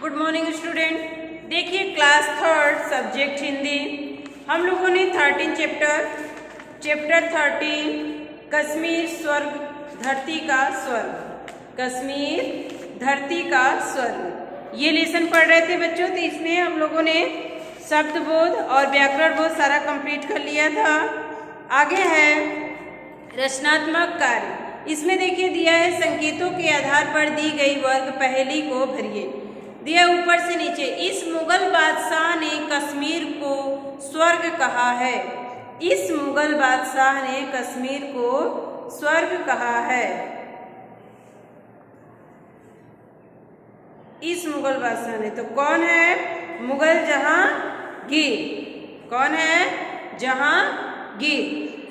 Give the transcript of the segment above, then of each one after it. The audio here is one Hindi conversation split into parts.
Good morning student. देखिए क्लास थर्ड सब्जेक्ट हिंदी हम लोगों ने 13 चैप्टर 13 कश्मीर स्वर्ग धरती का स्वर्ग, कश्मीर धरती का स्वर्ग ये लेसन पढ़ रहे थे बच्चों। तो इसमें हम लोगों ने शब्द बोध और व्याकरण बोध सारा कंप्लीट कर लिया था। आगे है रचनात्मक कार्य। इसमें देखिए दिया है संकेतों के आधार पर दी गई वर्ग पहेली को भरिए। दिया ऊपर से नीचे, इस मुगल बादशाह ने कश्मीर को स्वर्ग कहा है। इस मुगल बादशाह ने कश्मीर को स्वर्ग कहा है। इस मुगल बादशाह ने, तो कौन है? मुगल जहांगीर। कौन है? जहांगीर।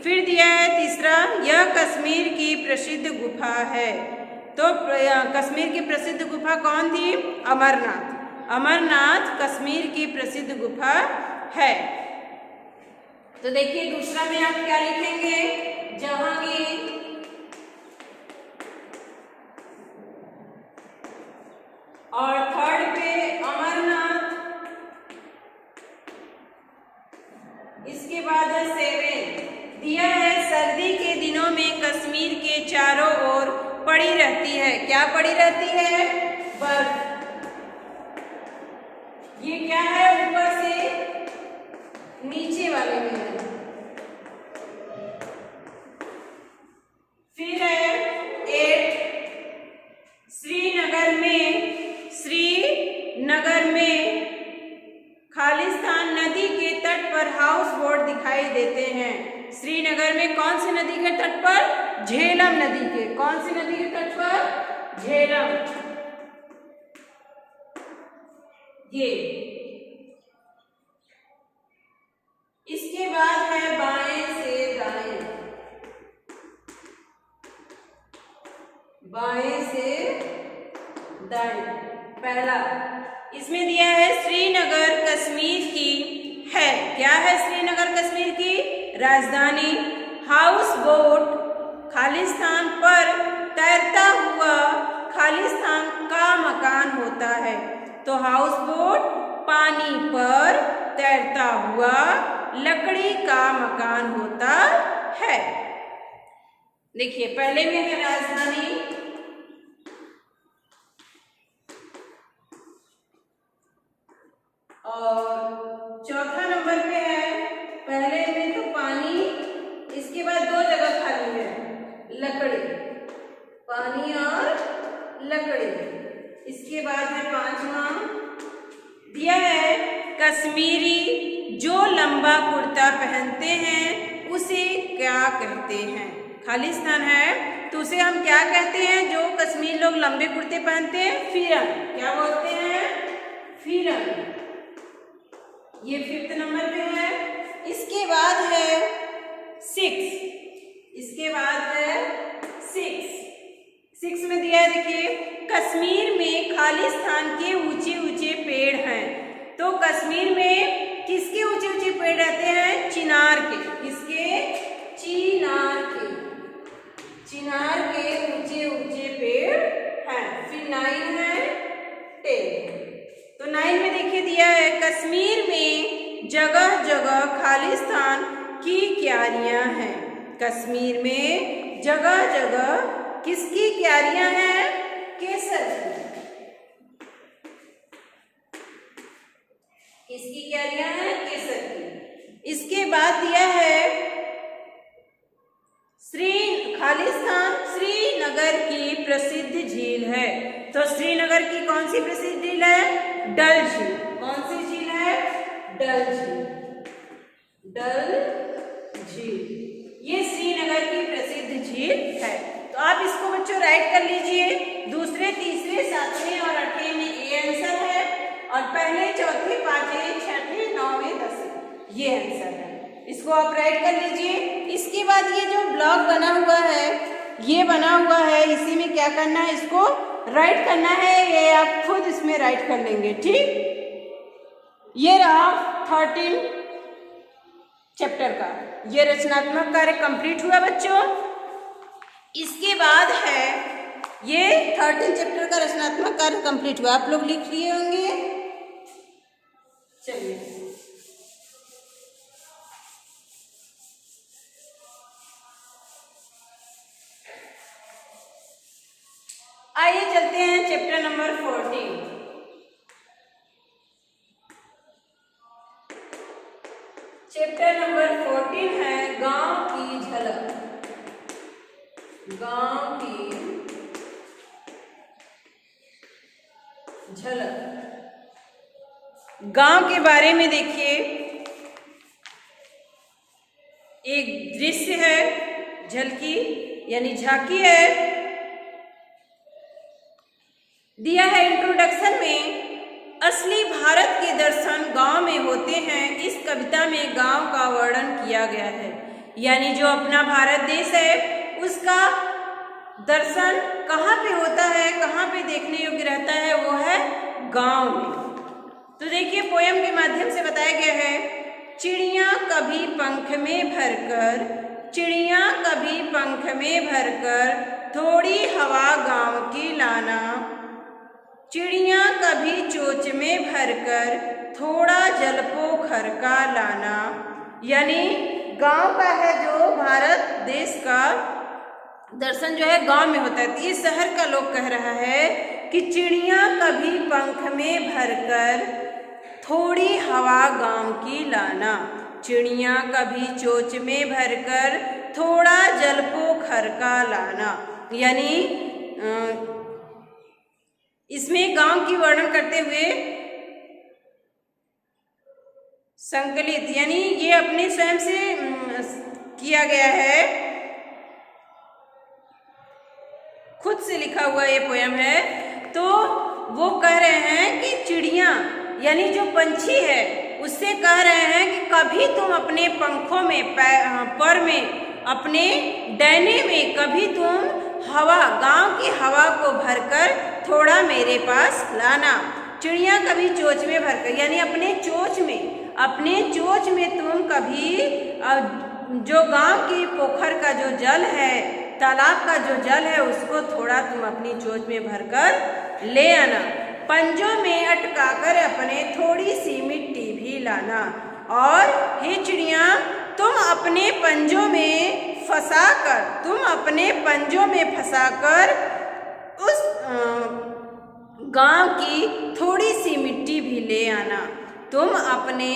फिर दिया है तीसरा, यह कश्मीर की प्रसिद्ध गुफा है। तो कश्मीर की प्रसिद्ध गुफा कौन थी? अमरनाथ। अमरनाथ कश्मीर की प्रसिद्ध गुफा है। तो देखिए दूसरा में आप क्या लिखेंगे? जहांगीर। और थर्ड पे अमरनाथ। इसके बाद है 7 दिया है सर्दी के दिनों में कश्मीर के चारों ओर पड़ी रहती है। क्या पड़ी रहती है? बर्फ। ये क्या है? ऊपर से नीचे वाले में है। फिर है 8 श्रीनगर में खालिस्तान नदी के तट पर हाउस बोट दिखाई देते हैं। श्रीनगर में कौन सी नदी के तट पर? झेलम नदी के। कौन सी नदी के तट पर? झेलम। ये इसके बाद है बाएं से दाएं। बाएं से दाएं। पहला इसमें दिया है श्रीनगर कश्मीर की है। क्या है श्रीनगर कश्मीर की? राजधानी। हाउस बोट खालिस्तान पर तैरता हुआ खालिस्तान का मकान होता है। तो हाउस बोट पानी पर तैरता हुआ लकड़ी का मकान होता है। देखिए पहले में है राजधानी, और चौथा नंबर पे है पहले में तो पानी, इसके बाद 2 जगह खाली है, लकड़ी। पानी और लकड़ी। इसके बाद है 5वां दिया है कश्मीरी जो लंबा कुर्ता पहनते हैं उसे क्या कहते हैं? खालिस्तान है तो उसे हम क्या कहते हैं? जो कश्मीर लोग लंबे कुर्ते पहनते हैं, फिरन। क्या बोलते हैं? फिरन। ये 5th नंबर पे है। इसके बाद है 6। इसके बाद है 6 में दिया है देखिए, कश्मीर में खालिस्तान के ऊंचे ऊंचे पेड़ हैं। तो कश्मीर में किसके ऊंचे ऊंचे पेड़ रहते हैं? चिनार के। किसके? चिनार के। चिनार के ऊंचे ऊंचे पेड़ हैं। फिर 9 है 10। तो 9 में देखिए दिया है कश्मीर में जगह जगह खालिस्तान की क्यारियां हैं। कश्मीर में जगह जगह किसकी क्यारियां हैं? केसर की। किसकी क्यारियां हैं? केसर की। इसके बाद दिया है खालिस्तान श्रीनगर की प्रसिद्ध झील है। तो श्रीनगर की कौन सी प्रसिद्ध झील है? डल झील। कौन सी झील है? डल झील। डल झील ये श्रीनगर की प्रसिद्ध झील है। तो आप इसको बच्चों राइट कर लीजिए। दूसरे, तीसरे, 7वें और 8वें में ये आंसर है, और पहले, चौथे, 5वें, 6वें, 9वें, 10वें ये आंसर है। इसको आप राइट कर लीजिए। इसके बाद ये जो ब्लॉक बना हुआ है, ये बना हुआ है, इसी में क्या करना है? इसको राइट करना है। ये आप खुद इसमें राइट कर लेंगे, ठीक। ये रहा 13 चैप्टर का ये रचनात्मक कार्य कंप्लीट हुआ बच्चों। इसके बाद है ये 13 चैप्टर का रचनात्मक कार्य कंप्लीट हुआ। आप लोग लिख लिए होंगे। चलिए आइए चलते हैं चैप्टर नंबर 14। चैप्टर नंबर 14 है गांव की झलक। गांव की झलक। गांव के बारे में देखिए, एक दृश्य है, झलकी यानी झांकी है। दिया है इंट्रोडक्शन में, असली भारत के दर्शन गांव में होते हैं। इस कविता में गांव का वर्णन किया गया है, यानी जो अपना भारत देश है उसका दर्शन कहाँ पे होता है, कहाँ पे देखने योग्य रहता है, वो है गांव में। तो देखिए पोयम के माध्यम से बताया गया है, चिड़िया कभी पंख में भरकर, चिड़िया कभी पंख में भरकर थोड़ी हवा गांव की लाना, चिड़िया कभी चोंच में भरकर थोड़ा जल पोखर का लाना। यानी गांव का है जो भारत देश का दर्शन जो है गांव में होता है। तो इस शहर का लोग कह रहा है कि चिड़िया कभी पंख में भरकर थोड़ी हवा गांव की लाना, चिड़िया कभी चोंच में भरकर थोड़ा जल पोखर का लाना। यानी इसमें गांव की वर्णन करते हुए संकलित, यानी ये अपने स्वयं से किया गया है, खुद से लिखा हुआ ये पोयम है। तो वो कह रहे हैं कि चिड़िया यानी जो पंछी है उससे कह रहे हैं कि कभी तुम अपने पंखों में, पर में, अपने डैने में कभी तुम हवा, गांव की हवा को भरकर थोड़ा मेरे पास लाना। चिड़िया कभी चोंच में भरकर, यानी अपने चोंच में तुम कभी जो गांव की पोखर का जो जल है, तालाब का जो जल है, उसको थोड़ा तुम अपनी चोंच में भरकर ले आना। पंजों में अटकाकर अपने थोड़ी सी मिट्टी भी लाना। और हे चिड़िया तुम अपने पंजों में फंसाकर उस गांव की थोड़ी सी मिट्टी भी ले आना। तुम अपने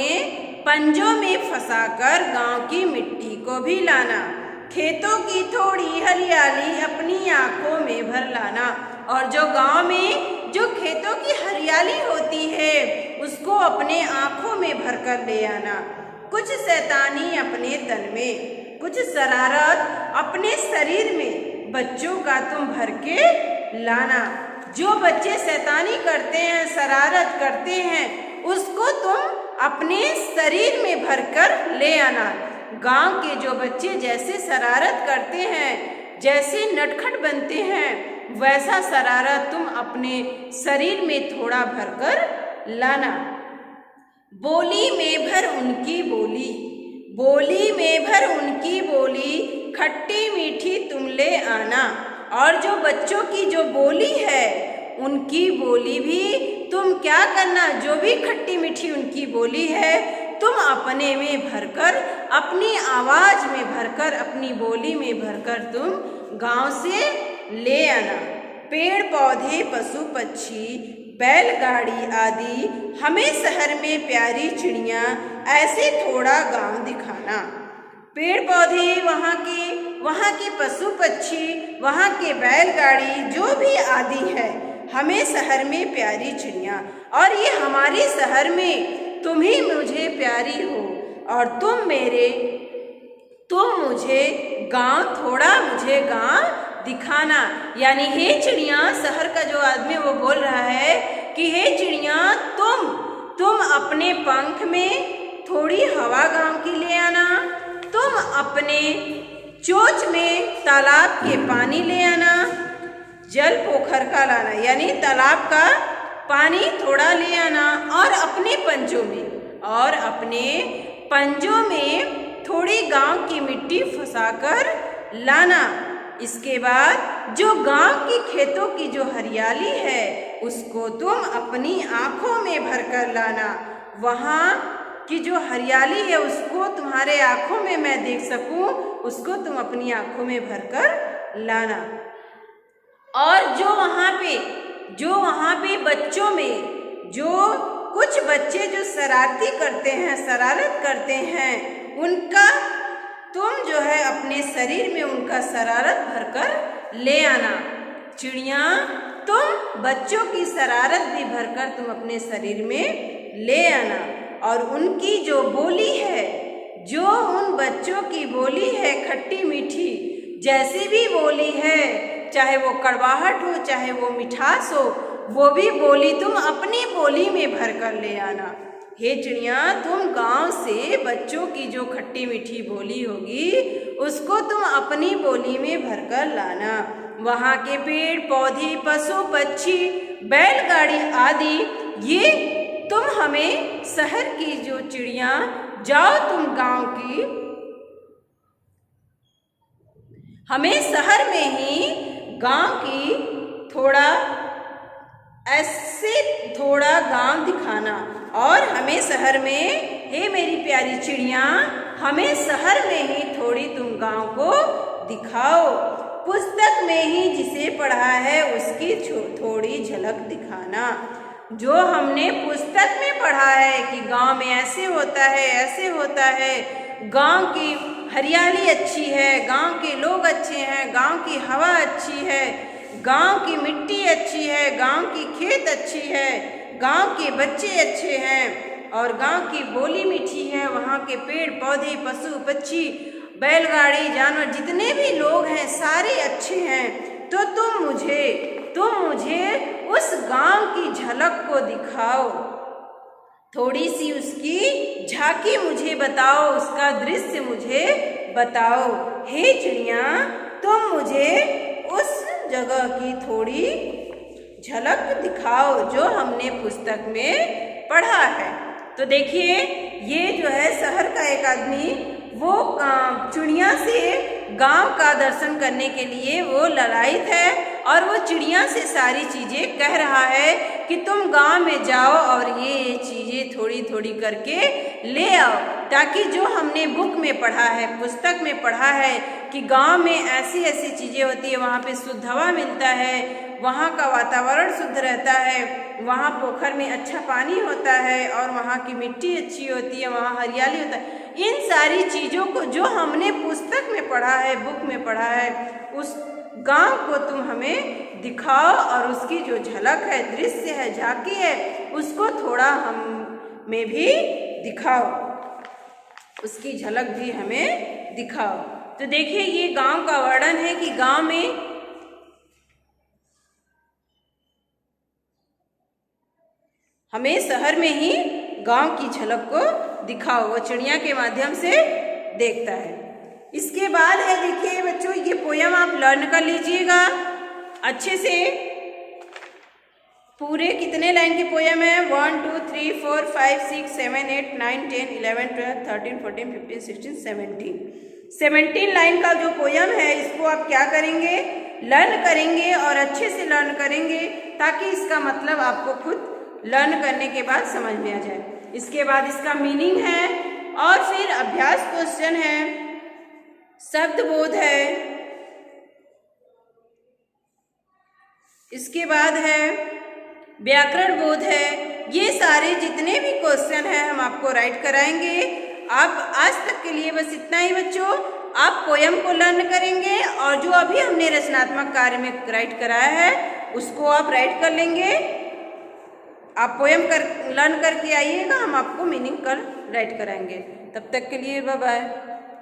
पंजों में फंसाकर गांव की मिट्टी को भी लाना। खेतों की थोड़ी हरियाली अपनी आंखों में भर लाना। और जो गांव में जो खेतों की हरियाली होती है उसको अपने आंखों में भरकर ले आना। कुछ शैतानी अपने तन में, कुछ शरारत अपने शरीर में बच्चों का तुम भर के लाना। जो बच्चे शैतानी करते हैं, शरारत करते हैं, उसको तुम अपने शरीर में भरकर ले आना। गांव के जो बच्चे जैसे शरारत करते हैं, जैसे नटखट बनते हैं, वैसा शरारत तुम अपने शरीर में थोड़ा भरकर लाना। बोली में भर उनकी बोली, बोली में भर उनकी बोली, खट्टी मीठी तुम ले आना। और जो बच्चों की जो बोली है उनकी बोली भी तुम क्या करना, जो भी खट्टी मीठी उनकी बोली है तुम अपने में भरकर, अपनी आवाज में भरकर, अपनी बोली में भरकर तुम गांव से ले आना। पेड़ पौधे पशु पक्षी बैलगाड़ी आदि हमें शहर में प्यारी चिड़िया ऐसे थोड़ा गांव दिखाना। पेड़ पौधे वहाँ के पशु पक्षी, वहाँ के बैलगाड़ी जो भी आदि है, हमें शहर में प्यारी चिड़िया, और ये हमारे शहर में तुम ही मुझे प्यारी हो और तुम मुझे गांव, थोड़ा मुझे गांव दिखाना। यानी हे चिड़िया, शहर का जो आदमी वो बोल रहा है कि हे चिड़िया तुम अपने पंख में थोड़ी हवा गांव की ले आना, तुम अपने चोंच में तालाब के पानी ले आना, जल पोखर का लाना, यानी तालाब का पानी थोड़ा ले आना, और अपने पंजों में थोड़ी गांव की मिट्टी फंसाकर लाना। इसके बाद जो गांव की खेतों की जो हरियाली है उसको तुम अपनी आंखों में भरकर लाना। वहाँ की जो हरियाली है उसको तुम्हारे आंखों में मैं देख सकूं, उसको तुम अपनी आंखों में भरकर लाना। और जो वहाँ पे बच्चों में जो कुछ बच्चे जो शरारती करते हैं, शरारत करते हैं, उनका तुम जो है अपने शरीर में उनका शरारत भरकर ले आना। चिड़िया, तुम बच्चों की शरारत भी भरकर तुम अपने शरीर में ले आना। और उनकी जो बोली है, जो उन बच्चों की बोली है खट्टी मीठी, जैसी भी बोली है, चाहे वो कड़वाहट हो चाहे वो मिठास हो, वो भी बोली तुम अपनी बोली में भरकर ले आना। हे चिड़िया, तुम गांव से बच्चों की जो खट्टी मीठी बोली होगी उसको तुम अपनी बोली में भरकर लाना। वहाँ के पेड़ पौधे, पशु पक्षी, बैलगाड़ी आदि, ये तुम हमें शहर की जो चिड़िया, जाओ तुम गांव की, हमें शहर में ही गांव की थोड़ा गांव दिखाना। और हमें शहर में, हे मेरी प्यारी चिड़िया, हमें शहर में ही थोड़ी तुम गांव को दिखाओ। पुस्तक में ही जिसे पढ़ा है उसकी थोड़ी झलक दिखाना। जो हमने पुस्तक में पढ़ा है कि गांव में ऐसे होता है, ऐसे होता है, गांव की हरियाली अच्छी है, गांव के लोग अच्छे हैं, गांव की हवा अच्छी है, गांव की मिट्टी अच्छी है, गांव की खेत अच्छी है, गांव के बच्चे अच्छे हैं और गांव की बोली मीठी है, वहाँ के पेड़ पौधे, पशु पक्षी, बैलगाड़ी, जानवर, जितने भी लोग हैं सारे अच्छे हैं। तो तुम मुझे उस गांव की झलक को दिखाओ, थोड़ी सी उसकी झांकी मुझे बताओ, उसका दृश्य मुझे बताओ। हे चिड़िया, तुम मुझे उस जगह की थोड़ी झलक दिखाओ जो हमने पुस्तक में पढ़ा है। तो देखिए, ये जो है शहर का एक आदमी, वो चिड़िया से गांव का दर्शन करने के लिए वो ललायित है और वो चिड़िया से सारी चीज़ें कह रहा है कि तुम गांव में जाओ और ये चीज़ें थोड़ी थोड़ी करके ले आओ, ताकि जो हमने बुक में पढ़ा है, पुस्तक में पढ़ा है कि गांव में ऐसी ऐसी चीज़ें होती है, वहाँ पे शुद्ध हवा मिलता है, वहाँ का वातावरण शुद्ध रहता है, वहाँ पोखर में अच्छा पानी होता है और वहाँ की मिट्टी अच्छी होती है, वहाँ हरियाली होता है। इन सारी चीज़ों को जो हमने पुस्तक में पढ़ा है, बुक में पढ़ा है, उस गांव को तुम हमें दिखाओ और उसकी जो झलक है, दृश्य है, झांकी है, उसको थोड़ा हमें भी दिखाओ, उसकी झलक भी हमें दिखाओ। तो देखिए, ये गांव का वर्णन है कि गांव में हमें शहर में ही गांव की झलक को दिखाओ, वो चिड़िया के माध्यम से देखता है। इसके बाद है, देखिए बच्चों, ये पोयम आप लर्न कर लीजिएगा अच्छे से। पूरे कितने लाइन के पोयम है? 1 2 3 4 5 6 7 8 9 10 11 12 13 14 15 16 17 लाइन का जो पोयम है, इसको आप क्या करेंगे? लर्न करेंगे और अच्छे से लर्न करेंगे, ताकि इसका मतलब आपको खुद लर्न करने के बाद समझ में आ जाए। इसके बाद इसका मीनिंग है और फिर अभ्यास क्वेश्चन है, शब्द बोध है, इसके बाद है व्याकरण बोध है। ये सारे जितने भी क्वेश्चन हैं हम आपको राइट कराएंगे। आप आज तक के लिए बस इतना ही बच्चों, आप पोयम को लर्न करेंगे और जो अभी हमने रचनात्मक कार्य में राइट कराया है उसको आप राइट कर लेंगे। आप पोयम लर्न करके आइएगा, हम आपको मीनिंग कल राइट कराएंगे। तब तक के लिए बाय बाय।